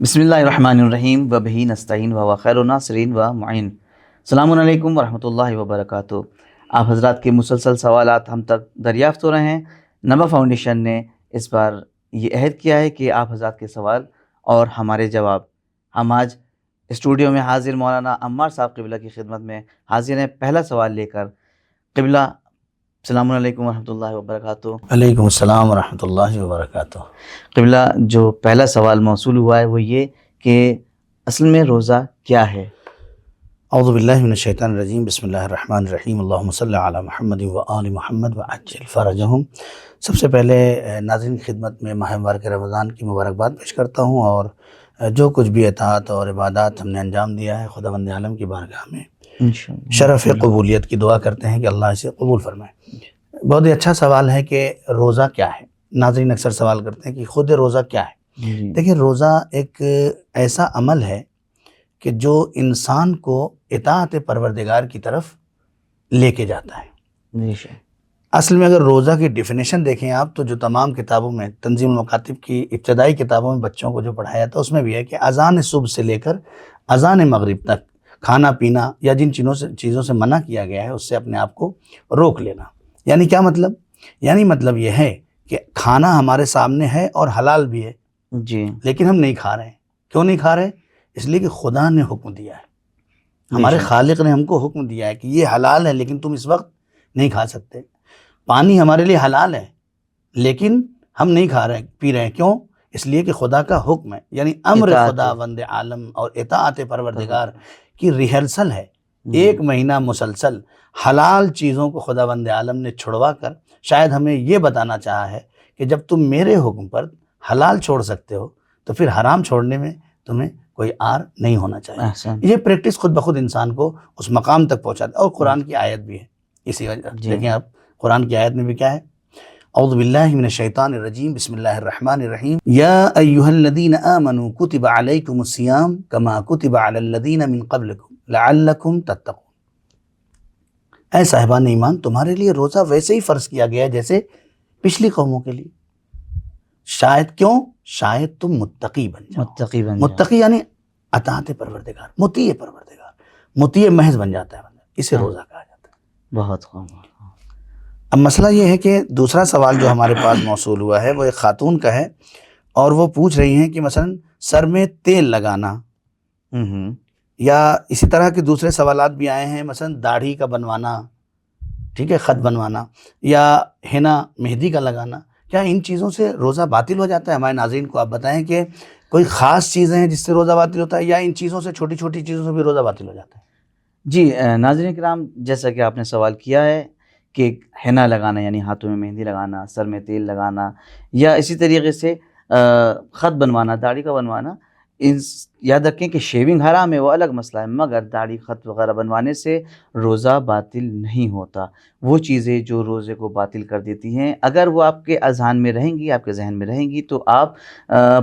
بسم اللہ الرحمن الرحیم و بہ نستعین و خیر الناصرین و معین۔ السلام علیکم ورحمۃ اللہ وبرکاتہ۔ آپ حضرات کے مسلسل سوالات ہم تک دریافت ہو رہے ہیں۔ نبا فاؤنڈیشن نے اس بار یہ عہد کیا ہے کہ آپ حضرات کے سوال اور ہمارے جواب ہم آج اسٹوڈیو میں حاضر مولانا عمار صاحب قبلہ کی خدمت میں حاضر ہیں۔ پہلا سوال لے کر قبلہ، السلام علیکم ورحمۃ اللہ وبرکاتہ۔ علیکم السلام ورحمۃ اللہ وبرکاتہ۔ قبلہ، جو پہلا سوال موصول ہوا ہے وہ یہ کہ اصل میں روزہ کیا ہے؟ اعوذ باللہ من الشیطان الرجیم، بسم اللہ الرحمن الرحیم، اللہم صلی علی محمد و آل محمد وعجل فرجہم۔ سب سے پہلے ناظرین خدمت میں ماہ مبارک رمضان کی مبارکباد پیش کرتا ہوں، اور جو کچھ بھی اطاعت اور عبادات ہم نے انجام دیا ہے خداوند عالم کی بارگاہ میں انشاءاللہ شرف قبولیت کی دعا کرتے ہیں کہ اللہ اسے قبول فرمائے۔ بہت ہی اچھا سوال ہے کہ روزہ کیا ہے۔ ناظرین اکثر سوال کرتے ہیں کہ خود روزہ کیا ہے۔ جی دیکھیں، روزہ ایک ایسا عمل ہے کہ جو انسان کو اطاعت پروردگار کی طرف لے کے جاتا ہے۔ جی شاء اصل میں اگر روزہ کی ڈیفینیشن دیکھیں آپ، تو جو تمام کتابوں میں، تنظیم المکاتب کی ابتدائی کتابوں میں بچوں کو جو پڑھایا جاتا ہے اس میں بھی ہے کہ اذان صبح سے لے کر اذان مغرب تک کھانا پینا یا جن چیزوں سے منع کیا گیا ہے اس سے اپنے آپ کو روک لینا۔ یعنی کیا مطلب؟ یعنی مطلب یہ ہے کہ کھانا ہمارے سامنے ہے اور حلال بھی ہے، جی لیکن ہم نہیں کھا رہے ہیں۔ کیوں نہیں کھا رہے؟ اس لیے کہ خدا نے حکم دیا ہے، ہمارے خالق نے ہم کو حکم دیا ہے کہ یہ حلال ہے لیکن تم اس وقت نہیں کھا سکتے۔ پانی ہمارے لیے حلال ہے لیکن ہم نہیں کھا رہے پی رہے ہیں، کیوں؟ اس لیے کہ خدا کا حکم ہے، یعنی امر اطاعت خدا وند عالم اور اطاعت پروردگار کی ریہرسل ہے۔ ایک مہینہ مسلسل حلال چیزوں کو خدا وند عالم نے چھڑوا کر شاید ہمیں یہ بتانا چاہا ہے کہ جب تم میرے حکم پر حلال چھوڑ سکتے ہو تو پھر حرام چھوڑنے میں تمہیں کوئی آر نہیں ہونا چاہیے۔ احسن۔ یہ پریکٹس خود بخود انسان کو اس مقام تک پہنچاتا ہے، اور قرآن کی آیت بھی ہے اسی وجہ۔ جی۔ دیکھیں آپ، قرآن کی آیت میں بھی کیا ہے؟ اعوذ باللہ من الشیطان الرجیم، بسم اللہ الرحمن الرحیم، یا ایہا الذین آمنوا کتب علیکم الصیام کما کتب علی الذین من قبلکم لعلکم تتقون۔ اے صاحبان ایمان، تمہارے لیے روزہ ویسے ہی فرض کیا گیا ہے جیسے پچھلی قوموں کے لیے، شاید کیوں؟ شاید تم متقی بن جاؤ۔ متقی بن جاؤ۔ متقی یعنی اطاعت پروردگار، مطیع پروردگار، مطیع محض بن جاتا ہے بندہ، اسے روزہ کہا جاتا ہے۔ بہت خوب۔ اب مسئلہ یہ ہے کہ دوسرا سوال جو ہمارے پاس موصول ہوا ہے وہ ایک خاتون کا ہے، اور وہ پوچھ رہی ہیں کہ مثلا سر میں تیل لگانا، یا اسی طرح کے دوسرے سوالات بھی آئے ہیں، مثلا داڑھی کا بنوانا، ٹھیک ہے، خط بنوانا، یا ہینا مہندی کا لگانا، کیا ان چیزوں سے روزہ باطل ہو جاتا ہے؟ ہمارے ناظرین کو آپ بتائیں کہ کوئی خاص چیزیں ہیں جس سے روزہ باطل ہوتا ہے، یا ان چیزوں سے، چھوٹی چھوٹی چیزوں سے بھی روزہ باطل ہو جاتا ہے؟ جی ناظرین کرام، جیسا کہ آپ نے سوال کیا ہے کہ ہینا لگانا یعنی ہاتھوں میں مہندی لگانا، سر میں تیل لگانا، یا اسی طریقے سے خط بنوانا، داڑھی کا بنوانا، یاد رکھیں کہ شیونگ حرام ہے، وہ الگ مسئلہ ہے، مگر داڑھی خط وغیرہ بنوانے سے روزہ باطل نہیں ہوتا۔ وہ چیزیں جو روزے کو باطل کر دیتی ہیں، اگر وہ آپ کے اذہان میں رہیں گی، آپ کے ذہن میں رہیں گی، تو آپ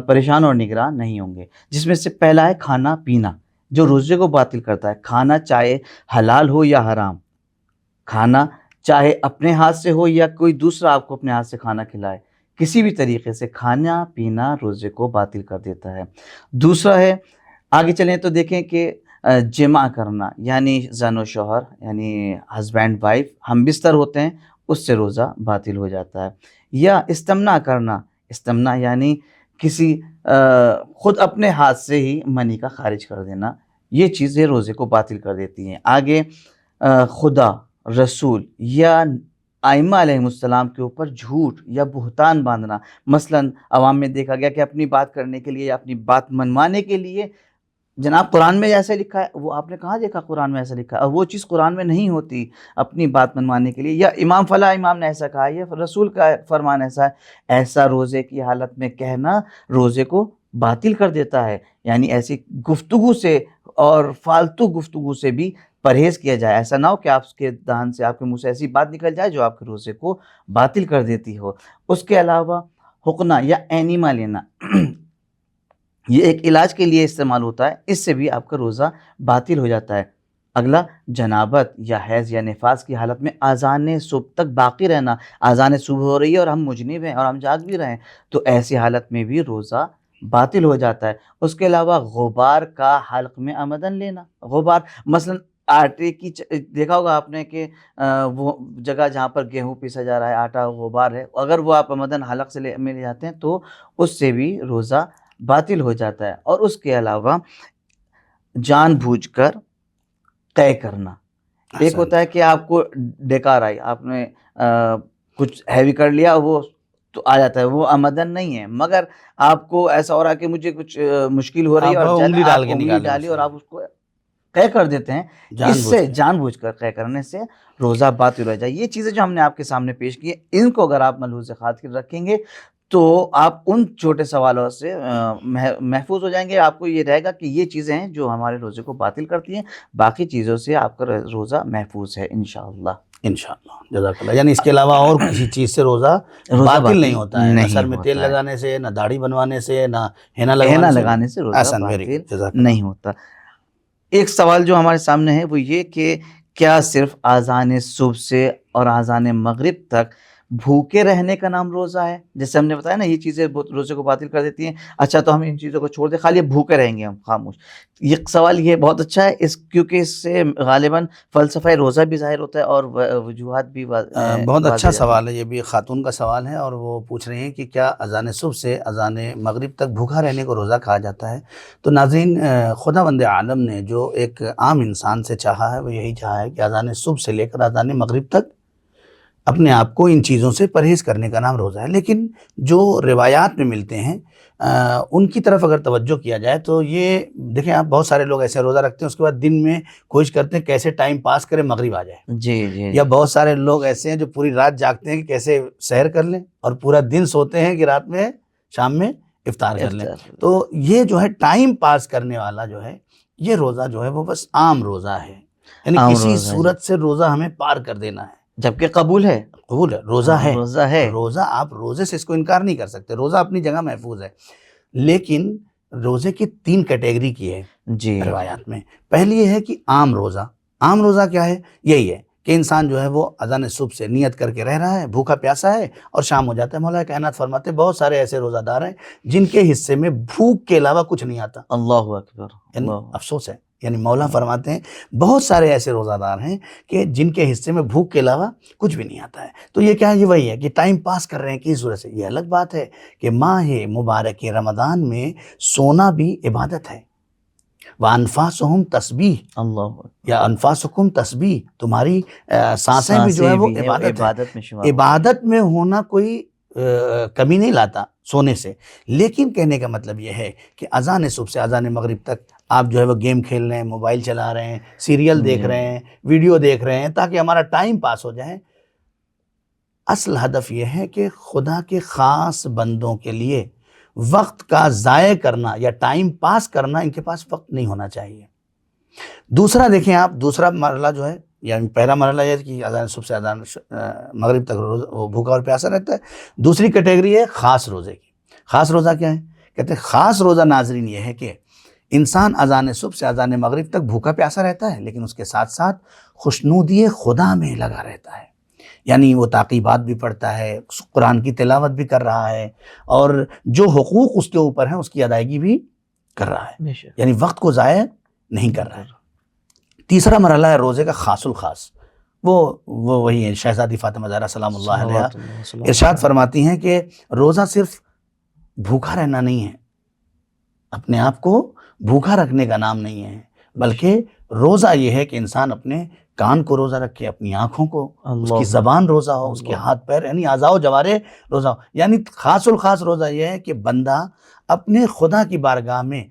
پریشان اور نگران نہیں ہوں گے۔ جس میں سے پہلا ہے کھانا پینا، جو روزے کو باطل کرتا ہے۔ کھانا چاہے حلال ہو یا حرام، کھانا چاہے اپنے ہاتھ سے ہو یا کوئی دوسرا آپ کو اپنے ہاتھ سے کھانا کھلائے، کسی بھی طریقے سے کھانا پینا روزے کو باطل کر دیتا ہے۔ دوسرا ہے، آگے چلیں تو دیکھیں کہ جمع کرنا، یعنی زن و شوہر، یعنی ہسبینڈ وائف ہم بستر ہوتے ہیں، اس سے روزہ باطل ہو جاتا ہے۔ یا استمنا کرنا، استمنا یعنی کسی خود اپنے ہاتھ سے ہی منی کا خارج کر دینا، یہ چیزیں روزے کو باطل کر دیتی ہیں۔ آگے خدا، رسول یا ائمہ علیہ السلام کے اوپر جھوٹ یا بہتان باندھنا، مثلا عوام میں دیکھا گیا کہ اپنی بات کرنے کے لیے یا اپنی بات منوانے کے لیے، جناب قرآن میں ایسا لکھا ہے، وہ آپ نے کہاں دیکھا قرآن میں ایسا لکھا ہے؟ وہ چیز قرآن میں نہیں ہوتی، اپنی بات منوانے کے لیے، یا امام فلاں امام نے ایسا کہا، یا رسول کا فرمان ایسا ہے، ایسا روزے کی حالت میں کہنا روزے کو باطل کر دیتا ہے۔ یعنی ایسی گفتگو سے اور فالتو گفتگو سے بھی پرہیز کیا جائے، ایسا نہ ہو کہ آپ کے دہن سے، آپ کے منہ سے ایسی بات نکل جائے جو آپ کے روزے کو باطل کر دیتی ہو۔ اس کے علاوہ حقنہ یا اینیما لینا، یہ ایک علاج کے لیے استعمال ہوتا ہے، اس سے بھی آپ کا روزہ باطل ہو جاتا ہے۔ اگلا، جنابت یا حیض یا نفاس کی حالت میں اذان صبح تک باقی رہنا، اذان صبح ہو رہی ہے اور ہم مجنب ہیں اور ہم جاگ بھی رہے ہیں، تو ایسی حالت میں بھی روزہ باطل ہو جاتا ہے۔ اس کے علاوہ غبار کا حلق میں آمدن لینا، غبار مثلاً آٹے کی دیکھا ہوگا آپ نے کہ وہ جگہ جہاں پر گیہوں پیسا جا رہا ہے، آٹا غبار ہے، اگر وہ آپ آمدن حلق سے میں لے جاتے ہیں تو اس سے بھی روزہ باطل ہو جاتا ہے۔ اور اس کے علاوہ جان بوجھ کر طے کرنا، ایک ہوتا ہے کہ آپ کو ڈیکار آئی، آپ نے کچھ ہیوی کر لیا، وہ تو آ جاتا ہے، وہ آمدن نہیں ہے، مگر آپ کو ایسا ہو رہا ہے کہ مجھے کچھ مشکل ہو رہی ہے، اور انگلی آپ ڈال کے انگلی نکالے ڈالی اور اسے، آپ اس کو طے کر دیتے ہیں، جان اس بوجھ سے کے۔ جان بوجھ کر طے کرنے سے روزہ باطل ہو جائے۔ یہ چیزیں جو ہم نے آپ کے سامنے پیش کی ہیں، ان کو اگر آپ ملحوظ خاطر رکھیں گے تو آپ ان چھوٹے سوالوں سے محفوظ ہو جائیں گے۔ آپ کو یہ رہے گا کہ یہ چیزیں ہیں جو ہمارے روزے کو باطل کرتی ہیں، باقی چیزوں سے آپ کا روزہ محفوظ ہے انشاءاللہ۔ انشاءاللہ، جزاک اللہ۔ یعنی اس کے علاوہ اور کسی چیز سے روزہ باطل نہیں ہوتا ہے، نہ سر میں تیل لگانے سے، نہ داڑھی بنوانے سے، نہ ہینا لگانے سے روزہ احسن، ویری باطل گڈ، جزاک اللہ۔ نہیں ہوتا۔ ایک سوال جو ہمارے سامنے ہے وہ یہ کہ کیا صرف اذان صبح سے اور اذان مغرب تک بھوکے رہنے کا نام روزہ ہے؟ جیسے ہم نے بتایا نا یہ چیزیں روزے کو باطل کر دیتی ہیں، اچھا تو ہم ان چیزوں کو چھوڑ دیں، خالی بھوکے رہیں گے ہم خاموش۔ یہ سوال یہ بہت اچھا ہے، کیونکہ اس سے غالباً فلسفہ روزہ بھی ظاہر ہوتا ہے اور وجوہات بھی بہت اچھا سوال ہے، یہ بھی خاتون کا سوال ہے، اور وہ پوچھ رہی ہیں کہ کیا اذان صبح سے اذان مغرب تک بھوکا رہنے کو روزہ کہا جاتا ہے؟ تو ناظرین، خداوند عالم نے جو ایک عام انسان سے چاہا ہے وہ یہی چاہا ہے کہ اذان صبح سے لے کر اذان مغرب تک اپنے آپ کو ان چیزوں سے پرہیز کرنے کا نام روزہ ہے۔ لیکن جو روایات میں ملتے ہیں ان کی طرف اگر توجہ کیا جائے تو یہ دیکھیں آپ، بہت سارے لوگ ایسے روزہ رکھتے ہیں، اس کے بعد دن میں کوشش کرتے ہیں کیسے ٹائم پاس کریں مغرب آ جائے، جی یا بہت سارے لوگ ایسے ہیں جو پوری رات جاگتے ہیں کہ کیسے سحر کر لیں، اور پورا دن سوتے ہیں کہ رات میں شام میں افطار کر لیں۔ تو یہ جو ہے ٹائم پاس کرنے والا جو ہے یہ روزہ جو ہے وہ بس عام روزہ ہے، یعنی کسی صورت سے روزہ ہمیں پار کر دینا ہے، جبکہ قبول ہے، قبول ہے، روزہ ہے، روزہ ہے، روزہ آپ روزے سے اس کو انکار نہیں کر سکتے، روزہ اپنی جگہ محفوظ ہے۔ لیکن روزے کی 3 کیٹیگری کی ہے جی روایات میں۔ پہلی یہ ہے کہ عام روزہ۔ عام روزہ کیا ہے؟ یہی ہے کہ انسان جو ہے وہ اذان صبح سے نیت کر کے رہ رہا ہے، بھوکا پیاسا ہے، اور شام ہو جاتا ہے۔ مولا کائنات فرماتے ہیں بہت سارے ایسے روزہ دار ہیں جن کے حصے میں بھوک کے علاوہ کچھ نہیں آتا۔ اللہ اکبر، یعنی افسوس ہے، یعنی مولا فرماتے ہیں بہت سارے ایسے روزہ دار ہیں کہ جن کے حصے میں بھوک کے علاوہ کچھ بھی نہیں آتا ہے۔ تو یہ کیا ہے؟ یہ وہی ہے کہ ٹائم پاس کر رہے ہیں کس صورت سے۔ یہ الگ بات ہے کہ ماہ مبارک رمضان میں سونا بھی عبادت ہے، وَأَنفَاسُهُمْ تسبیح، اللہ یا انفاسکم تسبیح، تمہاری سانسیں بھی جو ہے وہ عبادت ہے۔ عبادت میں ہونا کوئی کمی نہیں لاتا سونے سے، لیکن کہنے کا مطلب یہ ہے کہ اذان صبح سے اذان مغرب تک آپ جو ہے وہ گیم کھیل رہے ہیں، موبائل چلا رہے ہیں، سیریل دیکھ رہے ہیں، ویڈیو دیکھ رہے ہیں تاکہ ہمارا ٹائم پاس ہو جائے۔ اصل ہدف یہ ہے کہ خدا کے خاص بندوں کے لیے وقت کا ضائع کرنا یا ٹائم پاس کرنا ان کے پاس وقت نہیں ہونا چاہیے۔ دوسرا دیکھیں آپ، دوسرا مرحلہ جو ہے، یعنی پہلا مرحلہ یہ ہے کہ اذان صبح سے اذان مغرب تک وہ بھوکا اور پیاسا رہتا ہے۔ دوسری کیٹیگری ہے خاص روزے کی۔ خاص روزہ کیا ہے؟ کہتے ہیں خاص روزہ ناظرین یہ ہے کہ انسان اذان صبح سے اذان مغرب تک بھوکا پیاسا رہتا ہے، لیکن اس کے ساتھ ساتھ خوشنودی خدا میں لگا رہتا ہے، یعنی وہ تعقیبات بھی پڑھتا ہے، قرآن کی تلاوت بھی کر رہا ہے، اور جو حقوق اس کے اوپر ہیں اس کی ادائیگی بھی کر رہا ہے، یعنی وقت کو ضائع نہیں کر رہا ہے۔ تیسرا مرحلہ ہے روزے کا خاص الخاص، وہ وہی ہے شہزادی فاطمہ زہرا سلام اللہ علیہ ارشاد فرماتی ہیں کہ روزہ صرف بھوکا رہنا نہیں ہے، اپنے آپ کو بھوکا رکھنے کا نام نہیں ہے، بلکہ روزہ یہ ہے کہ انسان اپنے کان کو روزہ رکھے، اپنی آنکھوں کو، اس کی زبان روزہ ہو، اس کے ہاتھ پیر یعنی اعضاء و جوارح روزہ ہو۔ یعنی خاص الخاص روزہ یہ ہے کہ بندہ اپنے خدا کی بارگاہ میں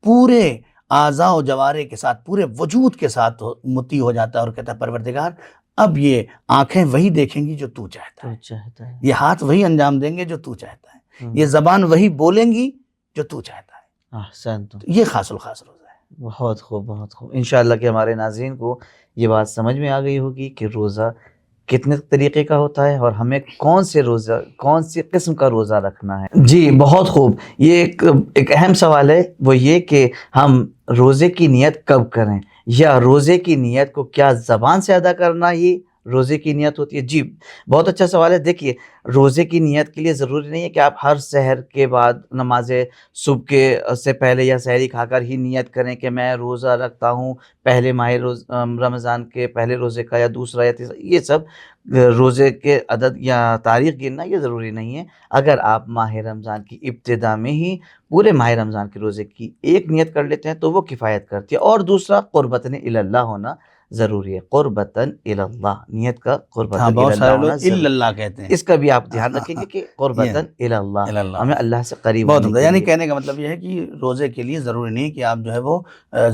پورے اعضاء و جوارح کے ساتھ، پورے وجود کے ساتھ مطیع ہو جاتا ہے اور کہتا ہے پروردگار اب یہ آنکھیں وہی دیکھیں گی جو تو چاہتا ہے، یہ ہاتھ وہی انجام دیں گے جو تو چاہتا ہے، یہ زبان وہی بولیں گی جو تو چاہتا ہے۔ احسنتم، یہ خاص الخاص روزہ ہے۔ بہت خوب، بہت خوب۔ انشاءاللہ کہ ہمارے ناظرین کو یہ بات سمجھ میں آ گئی ہوگی کہ روزہ کتنے طریقے کا ہوتا ہے اور ہمیں کون سی قسم کا روزہ رکھنا ہے۔ جی بہت خوب۔ یہ ایک اہم سوال ہے، وہ یہ کہ ہم روزے کی نیت کب کریں، یا روزے کی نیت کو کیا زبان سے ادا کرنا ہی روزے کی نیت ہوتی ہے؟ جی بہت اچھا سوال ہے. دیکھیے روزے کی نیت کے لیے ضروری نہیں ہے کہ آپ ہر سحر کے بعد نماز صبح کے سے پہلے یا سحری کھا کر ہی نیت کریں کہ میں روزہ رکھتا ہوں پہلے ماہ رمضان کے پہلے روزے کا یا دوسرا یا تیسرا. یہ سب روزے کے عدد یا تاریخ گننا یہ ضروری نہیں ہے. اگر آپ ماہ رمضان کی ابتدا میں ہی پورے ماہ رمضان کے روزے کی ایک نیت کر لیتے ہیں تو وہ کفایت کرتی ہے. اور دوسرا قربتاً اللہ ہونا ضروری ہے. قربتاً اللہ, نیت کا قربتاً بہت سارے اللہ ہونا لوگ ضروری ہے. اللہ کہتے ہیں. اس کا بھی آپ دھیان رکھیں گے کہ قربتاً اللہ, ہمیں اللہ سے قریب بہت ہونے عمدہ. کے یعنی لیے. کہنے کا مطلب یہ ہے کہ روزے کے لیے ضروری نہیں کہ آپ جو ہے وہ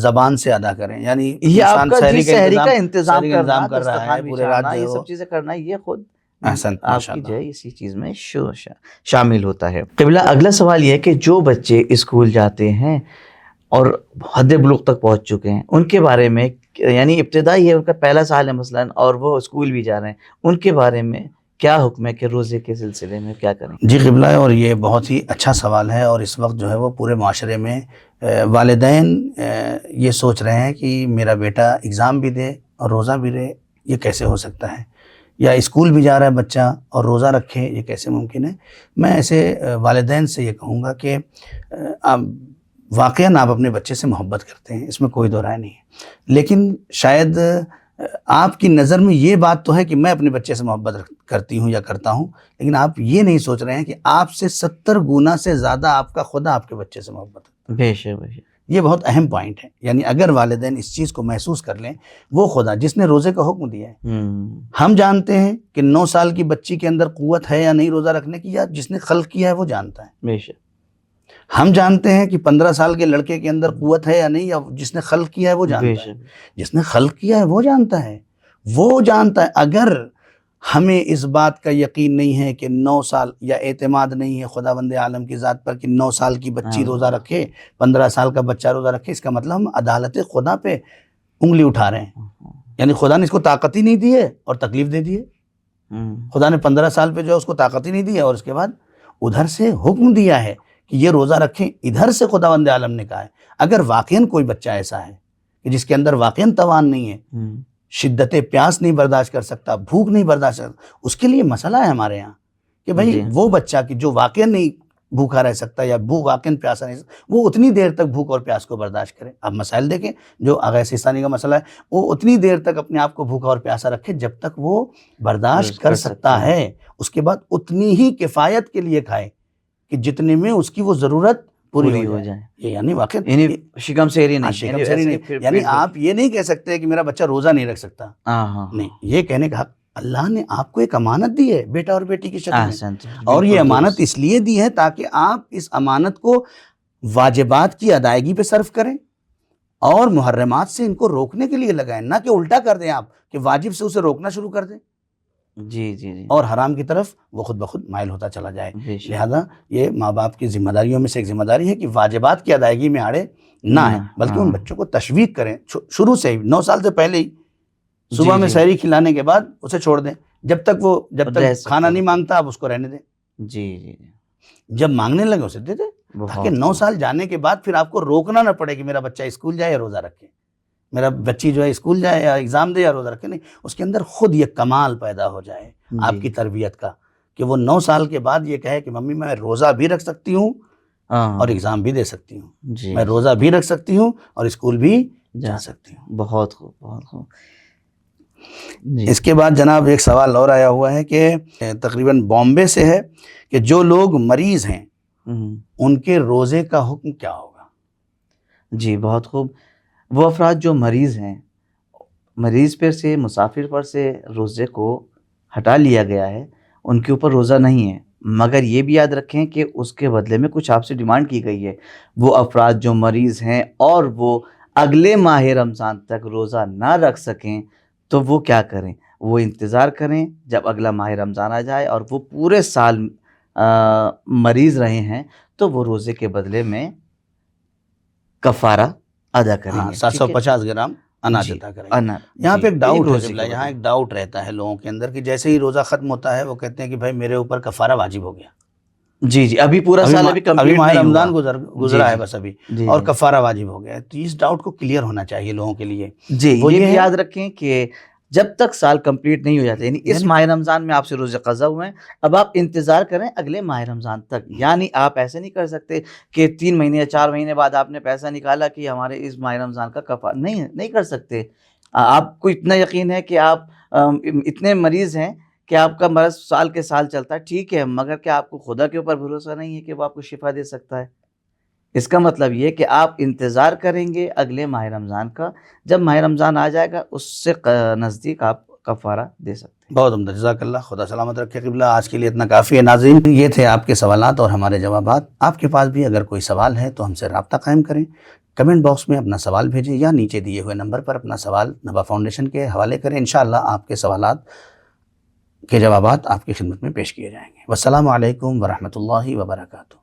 زبان سے ادا کریں. یعنی یہ آپ انسان کا سحری سحری کا انتظام سحری کا کرنا, کر رہا ہے دسترخوان پورے رات بچھانا, جو ہے یہ وہ. سب چیزیں کرنا یہ خود احسن آپ ماشاء کی اللہ. جو ہے اسی چیز میں شامل ہوتا ہے. قبلہ اگلا سوال یہ ہے کہ جو بچے اسکول جاتے ہیں اور حد بلوغ تک پہنچ چکے ہیں ان کے بارے میں, یعنی ابتدائی ہے ان کا پہلا سال ہے مثلاً اور وہ اسکول بھی جا رہے ہیں, ان کے بارے میں کیا حکم ہے کہ روزے کے سلسلے میں کیا کریں؟ جی قبلہ, اور یہ بہت ہی اچھا سوال ہے. اور اس وقت جو ہے وہ پورے معاشرے میں والدین یہ سوچ رہے ہیں کہ میرا بیٹا اگزام بھی دے اور روزہ بھی رہے, یہ کیسے ہو سکتا ہے؟ یا اسکول بھی جا رہا ہے بچہ اور روزہ رکھے, یہ کیسے ممکن ہے؟ میں ایسے والدین سے یہ کہوں گا کہ آپ واقعاً آپ اپنے بچے سے محبت کرتے ہیں, اس میں کوئی دو رائے نہیں ہے, لیکن شاید آپ کی نظر میں یہ بات تو ہے کہ میں اپنے بچے سے محبت کرتی ہوں یا کرتا ہوں, لیکن آپ یہ نہیں سوچ رہے ہیں کہ آپ سے 70 گنا سے زیادہ آپ کا خدا آپ کے بچے سے محبت ہے. بے شک. یہ بہت اہم پوائنٹ ہے. یعنی اگر والدین اس چیز کو محسوس کر لیں, وہ خدا جس نے روزے کا حکم دیا ہے, ہم جانتے ہیں کہ 9 سال کی بچی کے اندر قوت ہے یا نہیں روزہ رکھنے کی, یا جس نے خلق کیا ہے وہ جانتا ہے. بے شک. ہم جانتے ہیں کہ 15 سال کے لڑکے کے اندر قوت ہے یا نہیں, یا جس نے خلق کیا ہے وہ جانتا ہے. جس نے خلق کیا ہے وہ جانتا ہے, وہ جانتا ہے. اگر ہمیں اس بات کا یقین نہیں ہے کہ 9 سال, یا اعتماد نہیں ہے خداوند عالم کی ذات پر کہ 9 سال کی بچی روزہ رکھے, 15 سال کا بچہ روزہ رکھے, اس کا مطلب ہم عدالت خدا پہ انگلی اٹھا رہے ہیں. یعنی خدا نے اس کو طاقت ہی نہیں دی ہے اور تکلیف دے دی ہے. خدا نے 15 سال پہ جو ہے اس کو طاقت ہی نہیں دی ہے, اور اس کے بعد ادھر سے حکم دیا ہے کہ یہ روزہ رکھیں. ادھر سے خداوند عالم نے کہا ہے. اگر واقعاً کوئی بچہ ایسا ہے کہ جس کے اندر واقعاً توان نہیں ہے, شدت پیاس نہیں برداشت کر سکتا, بھوک نہیں برداشت کر سکتا, اس کے لیے مسئلہ ہے ہمارے یہاں کہ بھائی وہ بچہ کہ جو واقعاً نہیں بھوکا رہ سکتا یا واقعاً پیاسا نہیں سکتا, وہ اتنی دیر تک بھوک اور پیاس کو برداشت کرے. آپ مسائل دیکھیں, جو آغا سیستانی کا مسئلہ ہے, وہ اتنی دیر تک اپنے آپ کو بھوکا اور پیاسا رکھے جب تک وہ برداشت کر سکتا ہے. اس کے بعد اتنی ہی کفایت کے لیے کھائے کہ جتنے میں اس کی وہ ضرورت پوری ہو جائے. یہ یعنی واقعی شکم سیری نہیں. یعنی آپ یہ نہیں کہہ سکتے کہ میرا بچہ روزہ نہیں رکھ سکتا. نہیں, یہ کہنے کا حق اللہ نے آپ کو ایک امانت دی ہے بیٹا اور بیٹی کی شکل میں, اور یہ امانت اس لیے دی ہے تاکہ آپ اس امانت کو واجبات کی ادائیگی پہ صرف کریں اور محرمات سے ان کو روکنے کے لیے لگائیں, نہ کہ الٹا کر دیں آپ کہ واجب سے اسے روکنا شروع کر دیں. جی. اور حرام کی طرف وہ خود بخود مائل ہوتا چلا جائے. لہذا یہ ماں باپ کی ذمہ داریوں میں سے ایک ذمہ داری ہے کہ واجبات کی ادائیگی میں آڑے نہ آئیں, بلکہ ان بچوں کو تشویق کریں شروع سے ہی, 9 سال سے پہلے ہی صبح میں سحری کھلانے کے بعد اسے چھوڑ دیں. جب تک کھانا نہیں مانگتا آپ اس کو رہنے دیں. جی. جب مانگنے لگے اسے دے دیں, تاکہ 9 سال جانے کے بعد پھر آپ کو روکنا نہ پڑے کہ میرا بچہ اسکول جائے یا روزہ رکھے, میرا بچی جو ہے اسکول جائے یا ایگزام دے یا روزہ رکھے. نہیں, اس کے اندر خود یہ کمال پیدا ہو جائے آپ کی تربیت کا کہ وہ 9 سال کے بعد یہ کہے کہ ممی میں روزہ بھی رکھ سکتی ہوں اور ایگزام بھی دے سکتی ہوں, میں روزہ بھی رکھ سکتی ہوں اور اسکول بھی جا سکتی ہوں. بہت خوب, بہت خوب. اس کے بعد جناب ایک سوال اور آیا ہوا ہے کہ تقریباً بامبے سے ہے کہ جو لوگ مریض ہیں ان کے روزے کا حکم کیا ہوگا؟ جی بہت خوب. وہ افراد جو مریض ہیں, مریض پر سے, مسافر پر سے روزے کو ہٹا لیا گیا ہے, ان کے اوپر روزہ نہیں ہے, مگر یہ بھی یاد رکھیں کہ اس کے بدلے میں کچھ آپ سے ڈیمانڈ کی گئی ہے. وہ افراد جو مریض ہیں اور وہ اگلے ماہ رمضان تک روزہ نہ رکھ سکیں تو وہ کیا کریں؟ وہ انتظار کریں جب اگلا ماہ رمضان آ جائے اور وہ پورے سال مریض رہے ہیں تو وہ روزے کے بدلے میں کفارہ ادا کریں گے. 750 گرام اناج عطا کریں. یہاں پہ ایک ڈاؤٹ ہے, یہاں ایک ڈاؤٹ رہتا ہے لوگوں کے اندر کہ جیسے ہی روزہ ختم ہوتا ہے وہ کہتے ہیں کہ بھائی میرے اوپر کفارہ واجب ہو گیا. جی ابھی پورا سال ابھی ماہ رمضان گزرا ہے بس ابھی, اور کفارہ واجب ہو گیا ہے. تو اس ڈاؤٹ کو کلیئر ہونا چاہیے لوگوں کے لیے. جی, وہ یہ یاد رکھیں کہ جب تک سال کمپلیٹ نہیں ہو جاتا، یعنی اس ماہ رمضان میں آپ سے روزے قضا ہوئے ہیں، اب آپ انتظار کریں اگلے ماہ رمضان تک. یعنی آپ ایسے نہیں کر سکتے کہ 3 مہینے یا 4 مہینے بعد آپ نے پیسہ نکالا کہ ہمارے اس ماہ رمضان کا کفارہ. نہیں کر سکتے. آپ کو اتنا یقین ہے کہ آپ اتنے مریض ہیں کہ آپ کا مرض سال کے سال چلتا ہے، ٹھیک ہے، مگر کیا آپ کو خدا کے اوپر بھروسہ نہیں ہے کہ وہ آپ کو شفا دے سکتا ہے؟ اس کا مطلب یہ کہ آپ انتظار کریں گے اگلے ماہ رمضان کا، جب ماہ رمضان آ جائے گا اس سے نزدیک آپ کفارہ دے سکتے ہیں. بہت عمدہ، جزاک اللہ، خدا سلامت رکھے قبلہ. آج کے لیے اتنا کافی ہے. ناظرین، یہ تھے آپ کے سوالات اور ہمارے جوابات. آپ کے پاس بھی اگر کوئی سوال ہے تو ہم سے رابطہ قائم کریں، کمنٹ باکس میں اپنا سوال بھیجیں یا نیچے دیے ہوئے نمبر پر اپنا سوال نبا فاؤنڈیشن کے حوالے کریں. انشاءاللہ آپ کے سوالات کے جوابات آپ کی خدمت میں پیش کیے جائیں گے. والسلام علیکم ورحمۃ اللہ وبرکاتہ.